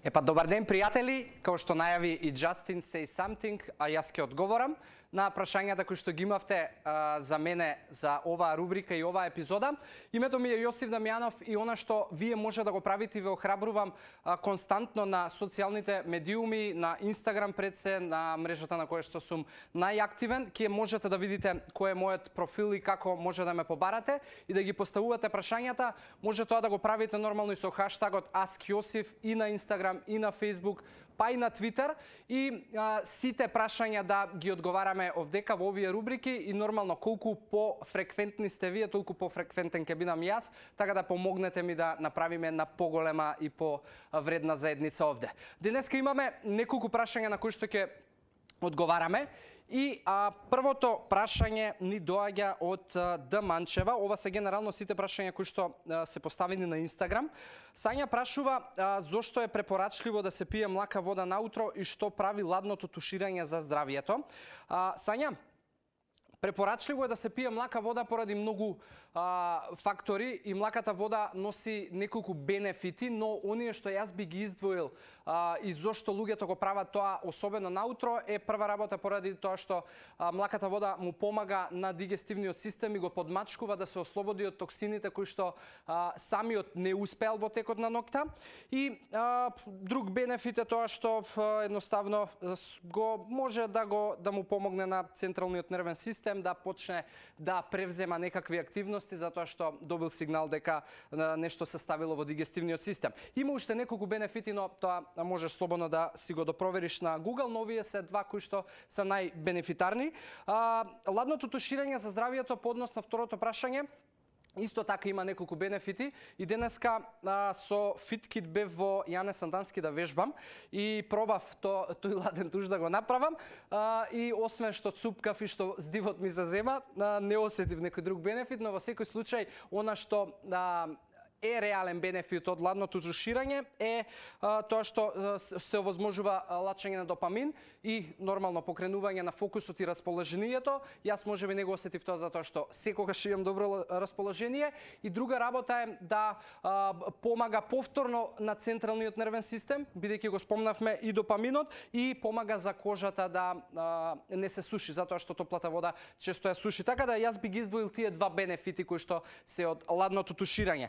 Добар ден, пријатели. Као што најави и Justin Say Something, а јас ќе одговорам на прашањата кои што ги имавте за мене за оваа рубрика и оваа епизода. Името ми е Јосиф Дамјанов и она што вие може да го правите, ве охрабрувам константно на социјалните медиуми, на Инстаграм пред се, на мрежата на која што сум најактивен, ќе можете да видите кој е мојот профил и како може да ме побарате и да ги поставувате прашањата. Може тоа да го правите нормално и со хаштагот AskJosif и на Инстаграм и на Фејсбук, па и на Твитер, и сите прашања да ги одговараме овдека во овие рубрики и нормално колку пофреквентни сте вие, толку пофреквентен ќе бидам јас, така да помогнете ми да направиме една поголема и повредна заедница овде. Денеска имаме неколку прашања на кои што ќе одговараме. И првото прашање ни доаѓа од Д. Манчева. Ова се генерално сите прашања кои што се поставени на Инстаграм. Сања прашува зошто е препорачливо да се пие млака вода наутро и што прави ладното туширање за здравието. Сања, препорачливо е да се пие млака вода поради многу фактори и млаката вода носи неколку бенефити, но оние што јас би ги издвоил и зошто луѓето го прават тоа особено наутро е прва работа поради тоа што млаката вода му помага на дигестивниот систем и го подмачкува да се ослободи од токсините кои што самиот не успеал во текот на ноќта. И друг бенефит е тоа што едноставно го може да му помогне на централниот нервен систем да почне да превзема некакви активности затоа што добил сигнал дека нешто се ставило во дигестивниот систем. Има уште неколку бенефити, но тоа можеш слободно да си го допровериш на Google, но овие се два кои што се најбенефитарни. Ладното туширање за здравието по однос на второто прашање исто така има неколку бенефити и денеска со FitKit бев во Јане Сандански да вежбам и пробав тој ладен туш да го направам и освен што цупкав и што здивот ми зазема, не осетив некој друг бенефит, но во секој случај она што е реален бенефит од ладното туширање е тоа што се овозможува лачење на допамин и нормално покренување на фокусот и расположението. Јас можеби не го осетив тоа затоа што секогаш имам добро расположение и друга работа е да помага повторно на централниот нервен систем, бидејќи го спомнавме и допаминот, и помага за кожата да не се суши затоа што топлата вода често ја суши. Така да јас би ги издвоил тие два бенефити кои што се од ладното туширање.